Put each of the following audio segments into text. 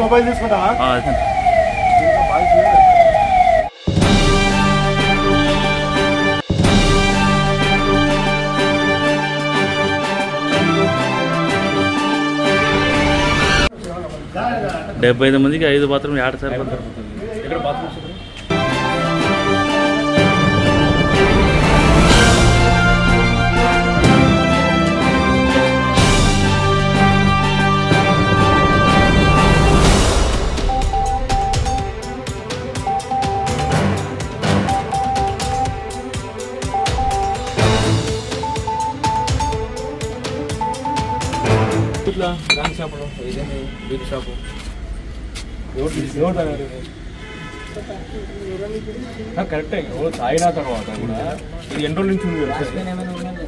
Mobile తీసుకుంటావా? డెబ్బై మందికి 5 బాత్రూమ్ యాడ్ సార్. ఇక్కడ బాత్రూమ్స్ ఇట్లా బ్యాంక్ షాపులో ఇదేంటి బ్యూటీ షాపు కరెక్టే. తాగిన తర్వాత కూడా ఇది ఎన్ని రోజుల నుంచి ఉంది?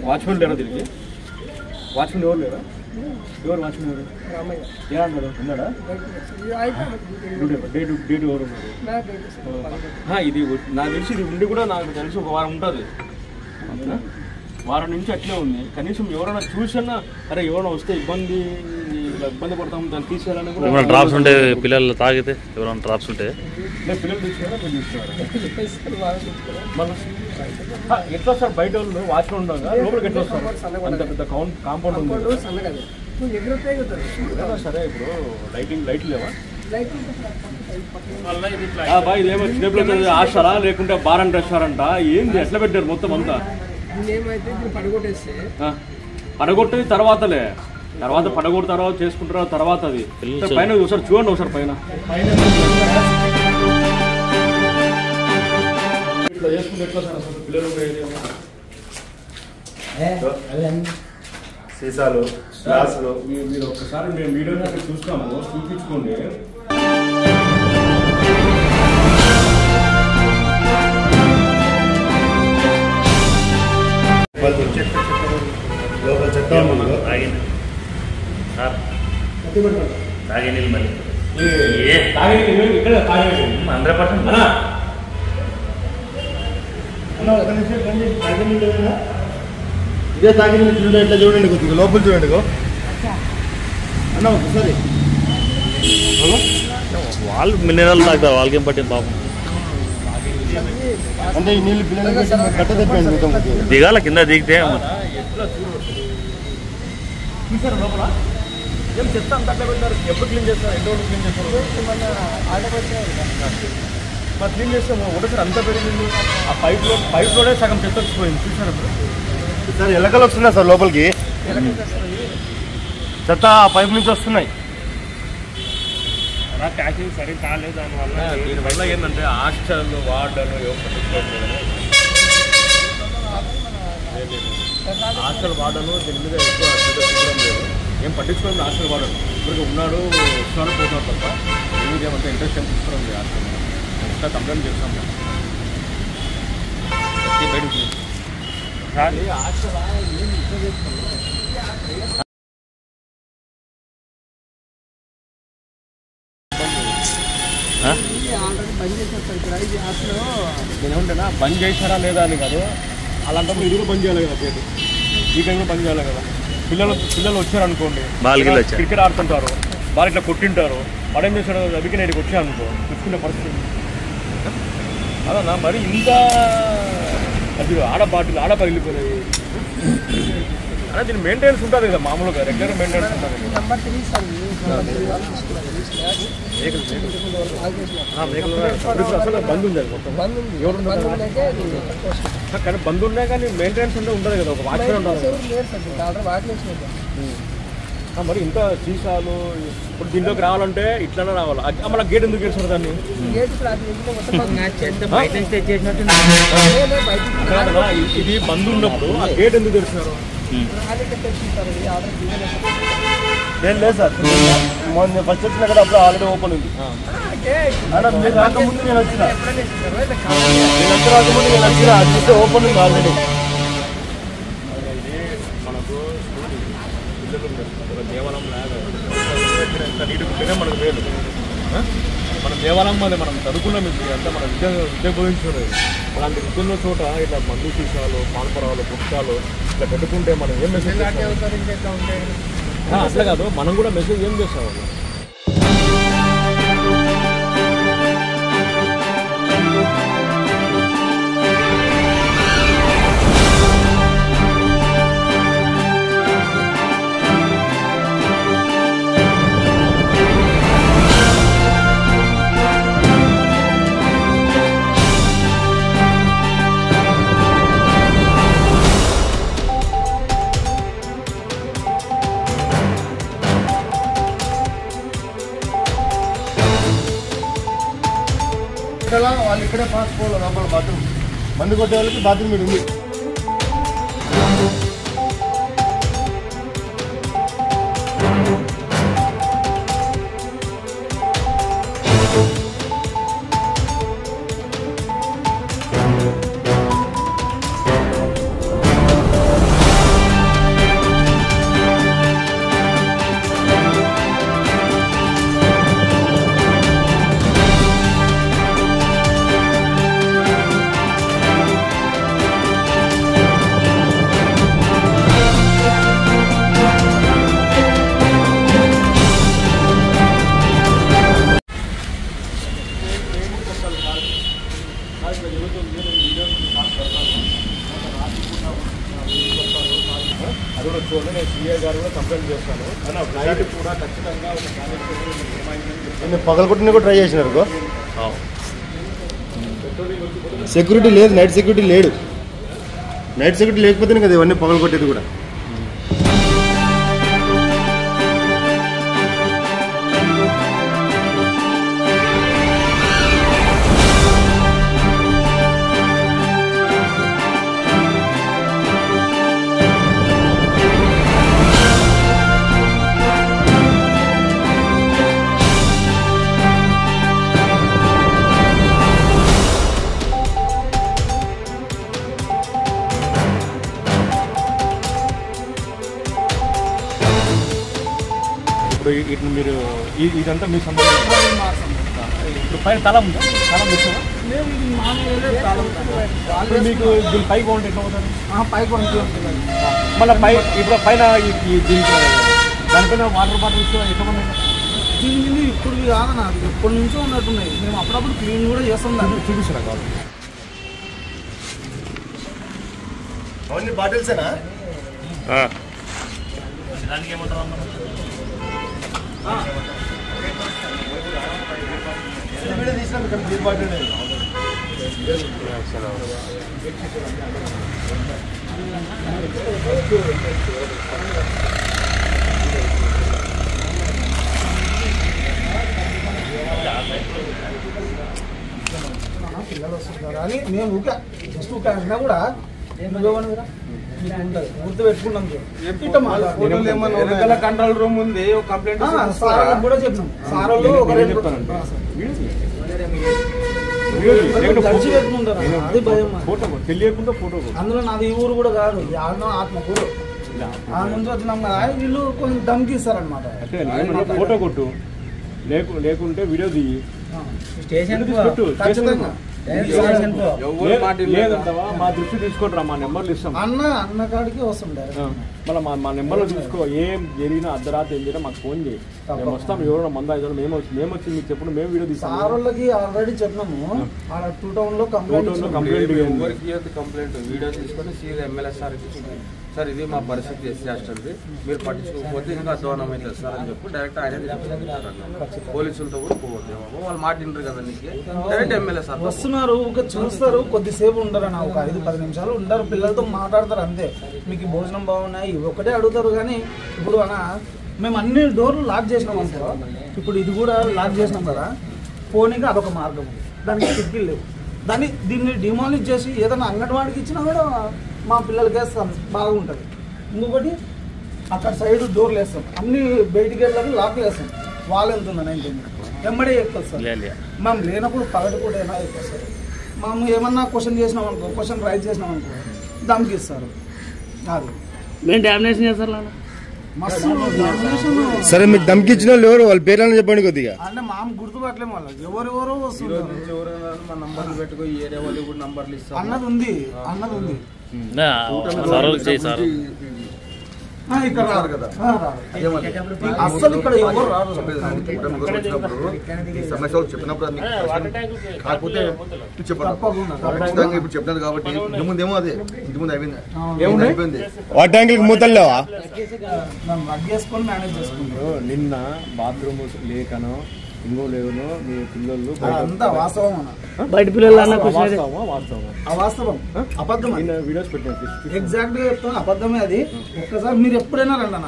వాచ్మెన్ లేరా దీనికి? వాచ్మెన్ ఎవరు లేరా? ఎవరు వాచ్మెన్ ఎవరు? ఏమన్నాడు? ఉన్నాడా? డేట్ ఎవరు ఉన్నారు? ఇది నాకు తెలిసి ఇది ఉండి కూడా నాకు తెలిసి ఒక వారం ఉంటుంది. వారం నుంచి అట్లే ఉంది. కనీసం ఎవరైనా చూసినా అరే ఎవరైనా వస్తే ఇబ్బంది పడతాం దాన్ని తీసుకెళ్ళాలని కూడా డ్రాప్స్ ఉంటే పిల్లలు తాగితే ఎవరైనా డ్రాప్స్ ఉంటే పిల్లలు తీసుకెళ్ళా తీసుకున్నారు. ఎట్లా వస్తారు బయట వాళ్ళు వాచ్మెన్ ఉండగా లోపలికి ఎట్లా వస్తారు? అంత పెద్ద కాంపౌండ్ ఉంది సరే. ఇప్పుడు లైట్లు లేవా? ఇదేమో చిన్నపిల్లలు హాస్టలా లేకుంటే బార్ అండ్ రెస్టారెంటా ఏంది? ఎట్లా పెట్టారు మొత్తం అంతా? పడగొట్టేది తర్వాతలే, తర్వాత పడగొట్టు తర్వాత చేసుకుంటారు తర్వాత. అది పైన ఒకసారి చూడండి, ఒకసారి పైన ఇట్లా చేసుకుంటే ఎట్లా సార్ అసలు? పిల్లలు సీసాలు గ్లాసులు మీరు ఒక్కసారి మేము వీడియో చూస్తాము, చూపించుకోండి. లోపల చట్టం తాగే నీళ్ళు మరి 100%. ఇదే తాగి నీళ్ళు ఇట్లా చూడండి, కొద్దిగా లోపల చూడండి అన్న ఒకసారి. వాళ్ళు మినరల్ తాగుతారు, వాళ్ళకేం పట్టింది పాపం. అంటే ఈ నీళ్ళు పిల్లలకి కట్ట తెప్పండి దిగాల కింద దిగితే చూసారు లోపల ఏం చెత్త అంత అట్లా పెట్టారు. ఎప్పుడు క్లీన్ చేస్తారు? ఎన్ని రోజులు క్లీన్ చేస్తారు? మరి క్లీన్ చేస్తాము ఒకటేసారి అంతా పెరిగింది. ఆ పైప్లోనే సగం చెత్త వచ్చిపోయింది. చూసారు సార్? ఎలకలు వస్తున్నాయి సార్ లోపలికి, చెత్త ఆ పైప్ నుంచి వస్తున్నాయి. ప్యాకింగ్ సరిగ్గా కాలేదు. దీనివల్ల ఏంటంటే హాస్టల్ వార్డర్లు హాస్టల్ వార్డర్లు దీని మీద ఎక్కువ చూడడం లేదు, ఏం పట్టించుకోవడం. హాస్టల్ వార్డర్ ఇప్పటికి ఉన్నాడు, వస్తున్నాడు, పోతున్నాడు తప్ప ఏమి ఏమంతా ఇంట్రెస్ట్ ఏం తీసుకోవడం లేదు. హాస్టల్ ఎక్స్ట్రా కంప్లైంట్ చేస్తాం బయటకు. హాస్టల్ ఏం ఇట్లా చేస్తాం? నేనేమంటేనా బంద్ చేశారా లేదా అని కాదు, అలాంటప్పుడు ఇది కూడా బంద్ చేయాలి కదా. పేరు ఈ టైం కూడా బంద్ చేయాలి కదా. పిల్లలు వచ్చారనుకోండి, క్రికెట్ ఆడుతుంటారు, వాళ్ళు ఇట్లా కొట్టింటారు, వాడు ఏం చేశాడు? అదికి నేను వచ్చాను అనుకో, చూసుకునే పరిస్థితి అదన్నా. మరి ఇంత అది ఆడ పగిలిపోయాయి అలా. దీని మెయింటెనెన్స్ ఉంటుంది కదా, మామూలుగా రెగ్యులర్ మెయింటెనెన్స్ ఉంటుంది. అసలు బంద్ ఉంది మొత్తం. కానీ బంద్ ఉన్నాయి కానీ మెయింటెనెన్స్ ఉంటే ఉంటుంది కదా, ఒక వాచ్మెన్ ఉండాలి. మరి ఇంత సీసాలు ఇప్పుడు దీంట్లోకి రావాలంటే ఇట్లానే రావాలి. మళ్ళీ గేట్ ఎందుకు చేస్తారు దాన్ని? ఇది బంద్ ఉన్నప్పుడు ఆ గేట్ ఎందుకు తెరిచినారు? లేదు సార్, మొన్న ఫస్ట్ వచ్చిన కదా అప్పుడు ఆల్రెడీ ఓపెన్ ఉంది. మీరు రాకముందు నేను వచ్చిన, రాకముందు నేను వచ్చిన, అది చూస్తే ఓపెన్ ఉంది ఆల్రెడీ. మనకు దేవాలయం నీటికుంటేనే మనకు వేలు. మన దేవాలయం అది మనం చదువుకున్నాం, అంతా మన విద్య బోధించుకునేది. అలాంటి విద్యున్న చోట ఇట్లా మందు సీసాలు, పాల్పరాలు, పుస్తకాలు ఇట్లా పెట్టుకుంటే మనం ఏం మెసేజ్ అట్లా కాదు, మనం కూడా మెసేజ్ ఏం చేస్తాం? కొట్టాలా వాళ్ళు ఇక్కడే పాసుకోవాలి లోపల బాత్రూమ్. మందు కొట్టే వాళ్ళకి బాత్రూమ్ ఇక్కడ ఉంది. అది కూడా చూడండి, నేను సీఏ గారు కూడా కంప్లైంట్ చేస్తాను. నైట్ కూడా ఖచ్చితంగా ఒక పగలగొట్టిన కూడా ట్రై చేసినారు. సెక్యూరిటీ లేదు, నైట్ సెక్యూరిటీ లేడు. నైట్ సెక్యూరిటీ లేకపోతేనే కదా ఇవన్నీ పగలగొట్టేది కూడా. ఇటు మీరు ఇదంతా మీ సంబంధం. ఇప్పుడు పైన తల ఉందా? తల ముఖ్యమా? మీకు దీని పైకి బాగుంటే ఎట్లా అవుతుంది? పైకి ఉంటుంది. మళ్ళీ ఇప్పుడు పైన దీనికి దానిపైన వాటర్ బాటిల్స్ ఎట్లా ఉన్నాయి? దీని మీద ఇప్పుడు కాదన్న, ఎప్పటి నుంచో ఉన్నట్టున్నాయి. మేము అప్పుడప్పుడు క్లీన్ కూడా చేస్తాం. దాన్ని చూపిస్తారా కాదు? అవన్నీ బాటిల్సేనా? దానికి ఏమంటారు? పిల్లలు వస్తుంటారు అని మేము ఊక జస్ట్ ఊక అన్నా కూడా గుర్తు పెట్టుకున్నాం. కంట్రోల్ రూమ్ ఉంది, కంప్లైంట్ సార్ కూడా చెప్పినాం. సార్ వాళ్ళు ఖర్చు పెట్టుకుంటారు, అది భయం. ఫోటో తెలియకుండా ఫోటో. అందులో నాది ఈ ఊరు కూడా కాదు, ఆడనో ఆత్మకూరు. ఆ నుంచి వచ్చినాం కదా, వీళ్ళు కొంచెం దమ్కి ఇస్తారనమాట. ఫోటో కొట్టు, లేకుంటే వీడియో దిగి స్టేషన్ ఖచ్చితంగా. లేదంటావా? మా దృష్టి తీసుకుంటారా, మా నెంబర్లు ఇస్తాం. అన్న కాడికి వస్తుండే. మళ్ళీ మా నెంబర్లో చూసుకో. ఏం జరిగినా అర్ధరాత్రి ఏం జరిగినా మాకు ఫోన్ చేయి, మేము వస్తాం. ఎవరైనా మంద అయితే మేము వచ్చి మీకు చెప్పండి, మేము వీడియో తీస్తాం. సార్ వాళ్ళకి ఆల్రెడీ చెప్పినాము. ఆడ 2 టౌన్ లో కంప్లైంట్ వీడియో తీసుకొని సీఎం ఎమ్మెల్యే సార్ ఇది మా పరిస్థితి చేస్తుంది, మీరు పట్టించుకోకపోతే ఇంకా అధ్వానం అవుతుంది సార్ అని చెప్పి డైరెక్ట్ ఆయన పోలీసులతో కూడా పోవద్దు. వాళ్ళు మాట్లాడారు కదా, నీకు డైరెక్ట్ ఎమ్మెల్యే సార్ వస్తున్నారు, చూస్తారు, కొద్దిసేపు ఉండరు అన్న, ఒక 5-10 నిమిషాలు ఉంటారు, పిల్లలతో మాట్లాడతారు అంతే. మీకు భోజనం బాగున్నాయి ఒకటే అడుగుతారు. కానీ ఇప్పుడు అన్న మేము అన్ని డోర్లు లాక్ చేసినాం అనుకో, ఇప్పుడు ఇది కూడా లాక్ చేసినాం కదా, పోనీకి అదొక మార్గం. దానికి కిటికీలు లేవు. దీన్ని డిమాలిష్ చేసి ఏదైనా అంగన్వాడికి ఇచ్చినా కూడా మా పిల్లలకి వేస్తాం, బాగుంటుంది. ఇంకొకటి అక్కడ సైడ్ డోర్లు వేస్తాం, అన్ని బయటికి వెళ్ళాలి, లాక్లు వేస్తాం. వాళ్ళు ఎంత ఉందని వెంబడే ఎక్కువ సార్. మేము లేనప్పుడు పగటి కూడా ఏమైనా ఎక్కువ సార్. మేము ఏమన్నా క్వశ్చన్ చేసినాం అనుకో, క్వశ్చన్ రైజ్ చేసినాం అనుకో, దమ్కి ఇస్తారు. అది మేము డామినేషన్ చేస్తారు. సరే, మీకు దమ్కి ఇచ్చిన వాళ్ళు ఎవరు, వాళ్ళ పేర్లను చెప్పండి కొద్దిగా. అంటే మామ గుర్తుపట్టలేము వాళ్ళకి, ఎవరెవరో వస్తున్నారు. మా నంబర్లు పెట్టుకో, ఈ ఏరియా వాళ్ళు కూడా నంబర్లు ఇస్తాం. అన్నది ఉంది. ఇక్కడ రారు కదా, అసలు ఇక్కడ ఎవరు రారు. సమస్యలు చెప్పినప్పుడు కాకపోతే ఇప్పుడు చెప్పినది కాబట్టి ఇంటి ముందేమో అదే ఇంటి ముందు అయిపోయింది. వాటర్ ట్యాంకులకి మూతలు లేవా? మేనేజ్ చేసుకుంటాం. నిన్న బాత్రూమ్ లేకనో ఇంకో లేవనో మీ పిల్లలు అంతా వాస్తవం. బయట పిల్లలు వాస్తవం, అబద్ధం. వీడియోస్ పెట్టాను, ఎగ్జాక్ట్ గా చెప్తాను, అబద్ధమే అది. ఒక్కసారి మీరు ఎప్పుడైనా రండి అన్న,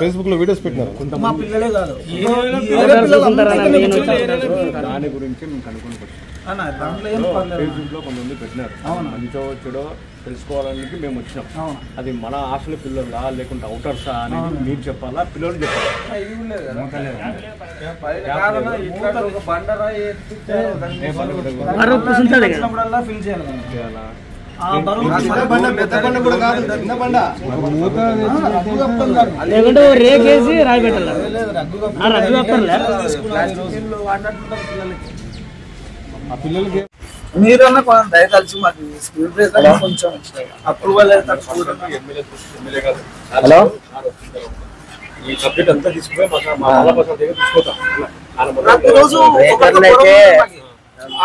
ఫేస్బుక్ లో వీడియోస్ పెట్టినారు. మా పిల్లలే కాదు, దాని గురించి మేము కనుక్కొని అన్న దాంట్లో ఏం పర్లేదు. ఫేస్బుక్ లో కొంతమంది పెట్టినారు, మంచో చెడో తెలుసుకోవడానికి మేము వచ్చినాం. అది మన హాస్టల్ పిల్లలా లేకుంటే అవుటర్సా అనేది మీరు చెప్పాలా, పిల్లలు చెప్పాలా? ఫిల్ చేయాలి. లేకుంటే రేకేసి రాయి పెట్టాలి. మీరన్నా కొంచెం దయతలిచి మాకు స్పీడ్ బ్రేకర్ కొంచెం అప్రూవల్ అవుతారు. హలో, ఈ సబ్జెక్ట్ అంతా తీసుకుపోయి తీసుకుంటాం. ప్రతిరోజు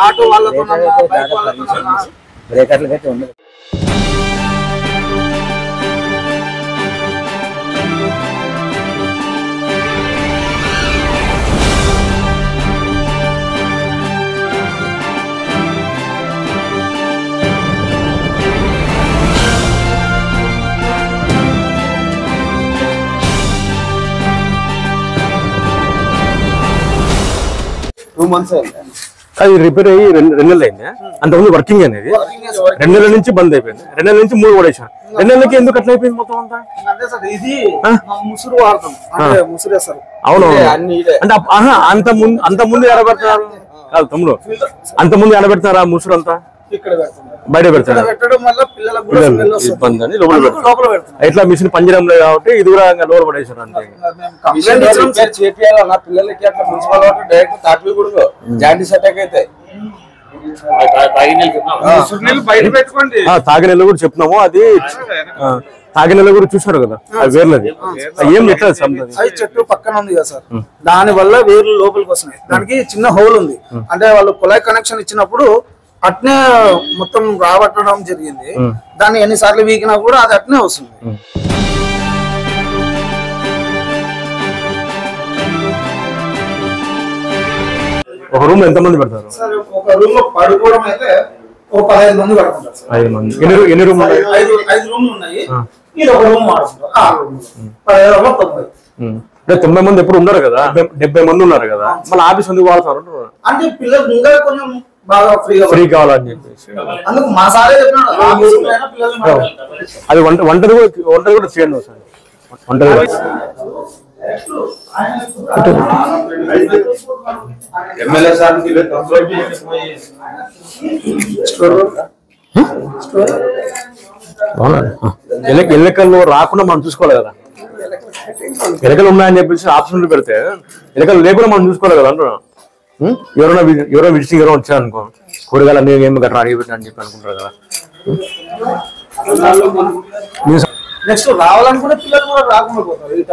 ఆటో వాళ్ళతో బ్రేకర్లకైతే ఉండదు. అది రిపేర్ అయ్యి 2 నెలలు అయింది. అంతకుముందు వర్కింగ్ అనేది 2 నెలల నుంచి బంద్ అయిపోయింది. 2 నెలల నుంచి 3 పడేసాను. 2 నెలలకి ఎందుకు అట్లా అయిపోయింది మొత్తం అంతా? ఇది ముసురు వాడతాం అంటే ముసురు వేస్తారు. అవును, అంటే అంత ముందు ఎడబెడతారు కాదు తమ్ముడు, అంత ముందు ఎడబెడతారా ముసురు అంతా? బయట పెడతారు. ఇబ్బంది అని లోపల పెడతారు. ఎట్లా మిషన్ పనిచేయడం లేదు కాబట్టి ఇది కూడా లోపల పడేసారు అంతే. తాగి నెల కూడా చెప్పినాము. అది తాగి నెల కూడా చూసారు కదా, అది వేర్లది. ఏం ఎట్లా అది చెట్టు పక్కన ఉంది కదా సార్, దాని వల్ల వేర్లు లోపలికి వస్తున్నాయి. దానికి చిన్న హోల్ ఉంది, అంటే వాళ్ళు కుళాయి కనెక్షన్ ఇచ్చినప్పుడు అట్నే మొత్తం రాబట్టడం జరిగింది. దాన్ని ఎన్నిసార్లు వీకినా కూడా అది అట్నే వస్తుంది. ఒక రూమ్ ఎంత మంది పెడతారు? ఒక రూమ్ లో పడుకోవడం అయితే ఒక 15 మంది పడుకుంటారు. 5 మంది. ఎన్ని రూమ్? 5 రూమ్లు ఉన్నాయి. ఇది ఒక రూమ్ వాడుకుంటారు. 90 మంది ఎప్పుడు ఉన్నారు కదా, 70 మంది ఉన్నారు కదా, మళ్ళీ ఆఫీస్ ఎందుకు వాడతారు అంటే పిల్లలు ఇంకా కొంచెం బాగా ఫ్రీ కావాలని చెప్పేసి అందుకు మా సారే చెప్పినాడు. అది వంటది కూడా చేయండి సార్. వంటది ఎన్నికల్లో రాకుండా మనం చూసుకోవాలి కదా. ఎన్నికలు ఉన్నాయని చెప్పేసి ఆప్షన్లు పెడితే ఎన్నికలు లేకుండా మనం చూసుకోవాలి కదా అంటున్నాం. ఎవరైనా విజిటింగ్ ఎవరో వచ్చారనుకో, కూరగాయలు అన్ని ఏమి గట్రా అడిగి పెట్టినా అని చెప్పి అనుకుంటారు కదా. నెక్స్ట్ రావాలనుకుంటే పిల్లలు కూడా రాకుండా పోతారు. ఇక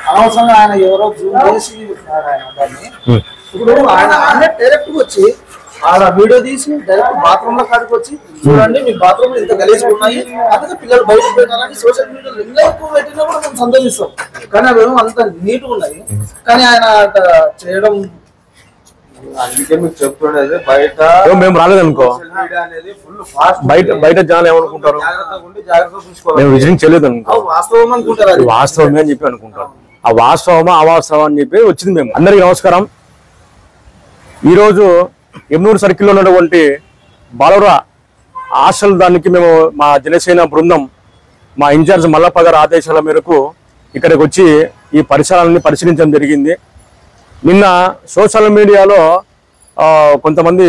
అనవసరంగా ఆయన ఎవరో జూమ్ చేసి ఇప్పుడు ఆయన డైరెక్ట్ వచ్చి ఆడ వీడియో తీసి డైరెక్ట్ బాత్రూమ్ లో కాడికి వచ్చి చూడండి మీ బాత్రూమ్ ఇంత గలీజ్ ఉన్నాయి, అందుకే పిల్లలు బయటకు పోయినారని సోషల్ మీడియాలో ఇంకా ఎక్కువ పెట్టినా కూడా మేము సంతోషిస్తాం. కానీ అవేమో అంత నీట్గా ఉన్నాయి. కానీ ఆయన చేయడం అందుకే మీకు చెప్తుండేది, బయట మేము రాలేదనుకో, బయట జనాలు ఏమనుకుంటారు, మేము విజిటింగ్ చేయలేదు అనుకో, వాస్తవం అనుకుంటారు. అది వాస్తవమే అని చెప్పి అనుకుంటారు. ఆ వాస్తవమా అవాస్తవం అని చెప్పి వచ్చింది. మేము అందరికీ నమస్కారం. ఈరోజు ఎమ్నూరు సర్కిల్లో ఉన్నటువంటి బాలుర హాస్టల్ దానికి మేము మా జనసేన బృందం మా ఇన్ఛార్జ్ మల్లప్ప గారి ఆదేశాల మేరకు ఇక్కడికి వచ్చి ఈ పరిసరాలని పరిశీలించడం జరిగింది. నిన్న సోషల్ మీడియాలో కొంతమంది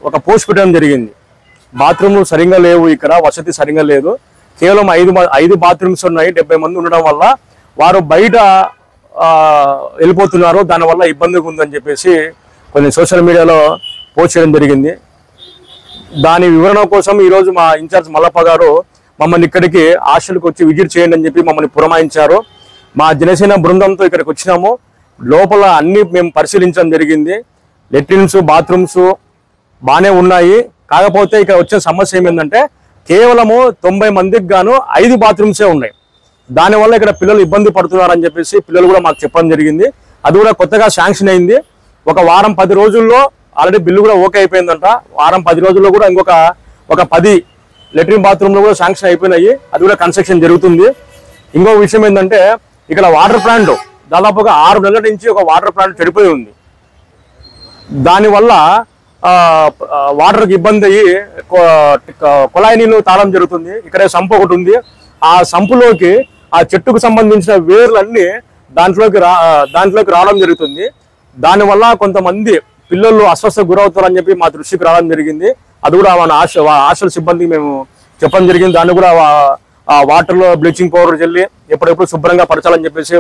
ఒక పోస్ట్ పెట్టడం జరిగింది. బాత్రూమ్లు సరిగ్గా లేవు, ఇక్కడ వసతి సరిగ్గా లేదు, కేవలం 5 బాత్రూమ్స్ ఉన్నాయి, 70 మంది ఉండడం వల్ల వారు బయట వెళ్ళిపోతున్నారు, దానివల్ల ఇబ్బందిగా ఉందని చెప్పేసి కొన్ని సోషల్ మీడియాలో పోస్ట్ చేయడం జరిగింది. దాని వివరణ కోసం ఈరోజు మా ఇన్ఛార్జ్ మల్లప్ప గారు మమ్మల్ని ఇక్కడికి హాస్టల్కి వచ్చి విజిట్ చేయండి అని చెప్పి మమ్మల్ని పురమాయించారు. మా జనసేన బృందంతో ఇక్కడికి వచ్చినాము. లోపల అన్ని మేము పరిశీలించడం జరిగింది. లెట్రిన్స్, బాత్రూమ్స్ బాగానే ఉన్నాయి. కాకపోతే ఇక్కడ వచ్చే సమస్య ఏమైందంటే కేవలము 90 మందికి గాను 5 బాత్రూమ్సే ఉన్నాయి. దానివల్ల ఇక్కడ పిల్లలు ఇబ్బంది పడుతున్నారని చెప్పేసి పిల్లలు కూడా మాకు చెప్పడం జరిగింది. అది కూడా కొత్తగా శాంక్షన్ అయింది. ఒక వారం 10 రోజుల్లో ఆల్రెడీ బిల్లు కూడా ఓకే అయిపోయిందంట. వారం 10 రోజుల్లో కూడా ఒక 10 లెట్రిన్ బాత్రూమ్లు కూడా శాంక్షన్ అయిపోయినాయి. అది కూడా కన్స్ట్రక్షన్ జరుగుతుంది. ఇంకో విషయం ఏంటంటే ఇక్కడ వాటర్ ప్లాంట్ దాదాపుగా 6 నెలల నుంచి ఒక వాటర్ ప్లాంట్ చెడిపోయి ఉంది. దానివల్ల వాటర్కి ఇబ్బంది అయ్యి కుళాయి నీళ్ళు తాళం జరుగుతుంది. ఇక్కడే సంపు ఒకటి ఉంది. ఆ సంపులోకి ఆ చెట్టుకు సంబంధించిన వేర్లన్నీ దాంట్లోకి రావడం జరుగుతుంది. దానివల్ల కొంతమంది పిల్లలు అస్వస్థకు గురవుతారని చెప్పి మా దృష్టికి రావడం జరిగింది. అది కూడా మన హాస్టల్ సిబ్బందికి మేము చెప్పడం జరిగింది. దాన్ని కూడా ఆ వాటర్లో బ్లీచింగ్ పౌడర్ చల్లి ఎప్పుడెప్పుడు శుభ్రంగా పరచాలని చెప్పేసి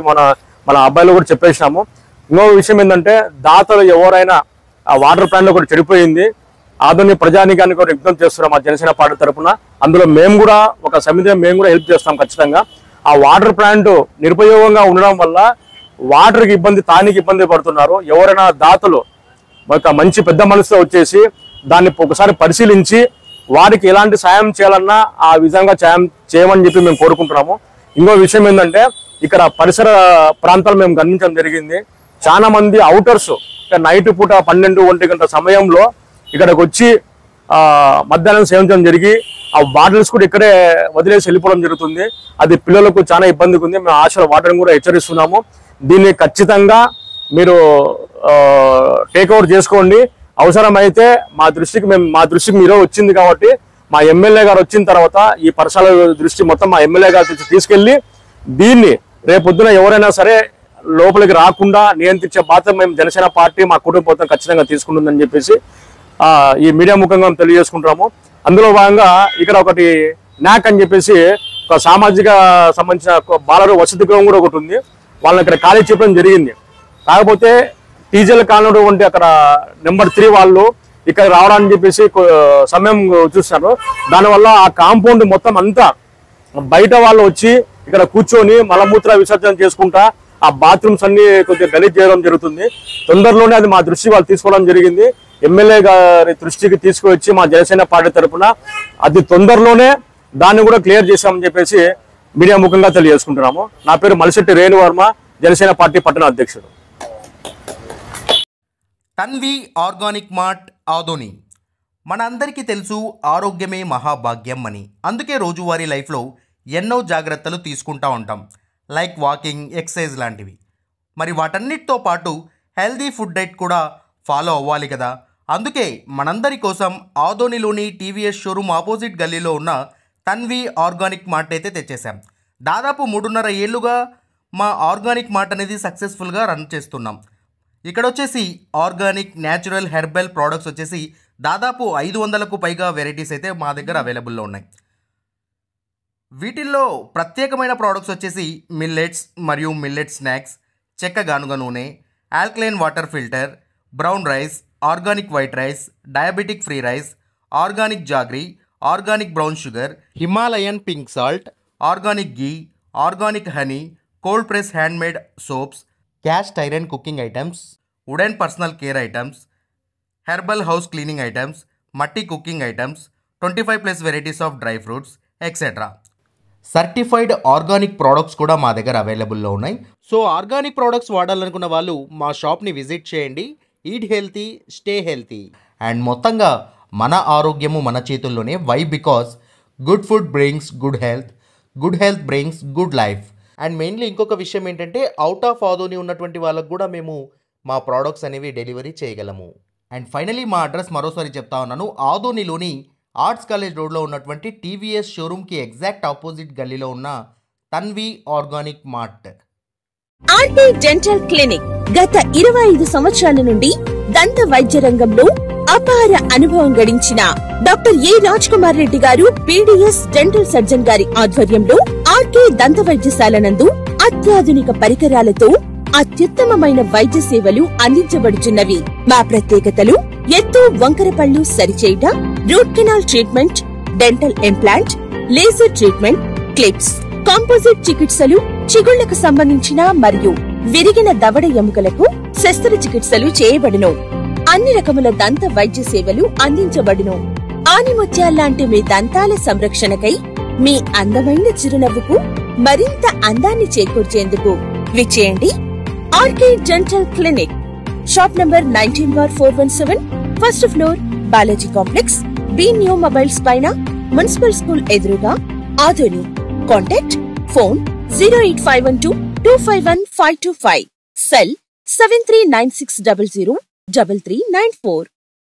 మన అబ్బాయిలు కూడా చెప్పేసినాము. ఇంకో విషయం ఏంటంటే దాతలు ఎవరైనా ఆ వాటర్ ప్లాంట్ ఒకటి చెడిపోయింది, ఆధునిక ప్రజానికానికి కూడా విజ్ఞప్తి చేస్తున్నాం మా జనసేన పార్టీ తరఫున. అందులో మేము కూడా ఒక సమితి మేము కూడా హెల్ప్ చేస్తాం ఖచ్చితంగా. ఆ వాటర్ ప్లాంట్ నిరుపయోగంగా ఉండడం వల్ల వాటర్కి ఇబ్బంది, తానికి ఇబ్బంది పడుతున్నారు. ఎవరైనా దాతలు ఒక మంచి పెద్ద మనసుతో వచ్చేసి దాన్ని ఒకసారి పరిశీలించి వారికి ఎలాంటి సాయం చేయాలన్నా ఆ విధంగా చేయమని చెప్పి మేము కోరుకుంటున్నాము. ఇంకో విషయం ఏంటంటే ఇక్కడ పరిసర ప్రాంతాలు మేము గమనించడం జరిగింది. చాలా మంది అవుటర్స్ నైట్ పూట 12-1 గంటల సమయంలో ఇక్కడికి వచ్చి మధ్యాహ్నం సేవించడం జరిగి ఆ బాటిల్స్ కూడా ఇక్కడే వదిలేసి వెళ్ళిపోవడం జరుగుతుంది. అది పిల్లలకు చాలా ఇబ్బందిగా ఉంది. మేము ఆశల వాటర్ని కూడా హెచ్చరిస్తున్నాము. దీన్ని ఖచ్చితంగా మీరు టేక్ఓవర్ చేసుకోండి. అవసరమైతే మా దృష్టికి మీరు వచ్చింది కాబట్టి మా ఎమ్మెల్యే గారు వచ్చిన తర్వాత ఈ పరిసరాల దృష్టి మొత్తం మా ఎమ్మెల్యే గారు తీసుకెళ్లి దీన్ని రేపొద్దున ఎవరైనా సరే లోపలికి రాకుండా నియంత్రించే బాధ్యత మేము జనసేన పార్టీ మా కుటుంబం ఖచ్చితంగా తీసుకుంటుందని చెప్పేసి ఈ మీడియా ముఖంగా మేము తెలియజేసుకుంటున్నాము. అందులో భాగంగా ఇక్కడ ఒకటి నాక్ అని చెప్పేసి ఒక సామాజిక సంబంధించిన బాలరు వసతి గృహం కూడా ఒకటి ఉంది. వాళ్ళని ఇక్కడ ఖాళీ చెప్పడం జరిగింది. కాకపోతే టీజీఎల్ కాలనీ వంటి అక్కడ నెంబర్ 3 వాళ్ళు ఇక్కడ రావడానికి చెప్పేసి సమయం చూస్తున్నారు. దానివల్ల ఆ కాంపౌండ్ మొత్తం అంతా బయట వాళ్ళు వచ్చి ఇక్కడ కూర్చొని మలమూత్ర విసర్జన చేసుకుంటా ఆ బాత్రూమ్స్ అన్ని కొద్దిగా గలీజ్ చేయడం జరుగుతుంది. తొందరలోనే అది మా దృష్టి వాళ్ళు తీసుకోవడం జరిగింది. ఎమ్మెల్యే గారి దృష్టికి తీసుకువచ్చి మా జనసేన పార్టీ తరఫున అతి తొందరలోనే దాన్ని కూడా క్లియర్ చేశామని చెప్పేసి మీడియా ముఖంగా తెలియజేసుకుంటున్నాము. నా పేరు మలిశెట్టి రేణువర్మ, జనసేన పార్టీ పట్టణ అధ్యక్షుడు. Tanvi organic mart Adoni. మనందరికీ తెలుసు ఆరోగ్యమే మహాభాగ్యం అని. అందుకే రోజువారీ లైఫ్లో ఎన్నో జాగ్రత్తలు తీసుకుంటూ ఉంటాం, లైక్ వాకింగ్, ఎక్సర్సైజ్ లాంటివి. మరి వాటన్నిటితో పాటు హెల్దీ ఫుడ్ డైట్ కూడా ఫాలో అవ్వాలి కదా. అందుకే మనందరి కోసం ఆదోనిలోని టీవీఎస్ షోరూమ్ ఆపోజిట్ గల్లీలో ఉన్న తన్వి ఆర్గానిక్ మార్ట్ అయితే తెచ్చేసాం. దాదాపు 3.5 ఏళ్ళుగా మా ఆర్గానిక్ మార్ట్ అనేది సక్సెస్ఫుల్గా రన్ చేస్తున్నాం. ఇక్కడ వచ్చేసి ఆర్గానిక్, న్యాచురల్, హెర్బల్ ప్రోడక్ట్స్ వచ్చేసి దాదాపు 500కు పైగా వెరైటీస్ అయితే మా దగ్గర అవైలబుల్లో ఉన్నాయి. వీటిల్లో ప్రత్యేకమైన ప్రోడక్ట్స్ వచ్చేసి మిల్లెట్స్ మరియు మిల్లెట్ స్నాక్స్, చెక్క గానుగ నూనె, alkaline water filter, brown rice, organic white rice, diabetic free rice, organic jaggery, organic brown sugar, Himalayan pink salt, organic ghee, organic honey, cold press handmade soaps, cast iron cooking items, wooden personal care items, herbal house cleaning items, మట్టి cooking items, 25+ varieties of dry fruits etcetera. Certified organic products కూడా మా దగ్గర అవైలబుల్లో ఉన్నాయి. So organic products వాడాలనుకున్న వాళ్ళు మా షాప్ని visit చేయండి. Eat healthy, stay healthy. And మొత్తంగా మన ఆరోగ్యము మన చేతుల్లోనే. Why? Because good food brings good health brings good life. And mainly ఇంకొక విషయం ఏంటంటే అవుట్ ఆఫ్ ఆదోని ఉన్నటువంటి వాళ్ళకు కూడా మేము మా ప్రోడక్ట్స్ అనేవి డెలివరీ చేయగలము. అండ్ ఫైనలీ మా అడ్రస్ మరోసారి చెప్తా ఉన్నాను. ఆదోనిలోని ఆర్ట్స్ కాలేజ్ రోడ్లో ఉన్నటువంటి టీవీఎస్ షోరూమ్కి ఎగ్జాక్ట్ ఆపోజిట్ గల్లీలో ఉన్న Tanvi organic mart. RT dental clinic గత 25 సంవత్సరాల నుండి దంత వైద్య రంగంలో అపార అనుభవం గడించిన doctor A Raj Kumar Reddy garu BDS dental surgeon గారి ఆధ్వర్యంలో ఆర్కే దంత వైద్యశాల నందు అత్యాధునిక పరికరాలతో అత్యుత్తమమైన వైద్య సేవలు అందించబడుచున్నవి. మా ప్రత్యేకతలు: ఎత్తు వంకర పళ్ళు సరిచేయుట, root canal treatment, dental implant, laser treatment, clips, composite చికిత్సలు, చిగుళ్లకు సంబంధించిన మరియు విరిగిన దవడ ఎముకలకు శస్త్రచికిత్సలు చేయబడును. అన్ని రకముల దంత వైద్య సేవలు అందించబడును. ఆనిముత్యాల్లాంటి మీ దంతాల సంరక్షణకై మీ అందమైన చిరునవ్వుకు మరింత అందాన్ని చేకూర్చేందుకు విచ్చేయండి RK dental clinic. Shop number 19/417, first floor, Balaji complex, B new mobiles పైన, మున్సిపల్ స్కూల్ ఎదురుగా, ఆదోని. Contact phone 08512251525, cell 7396003394.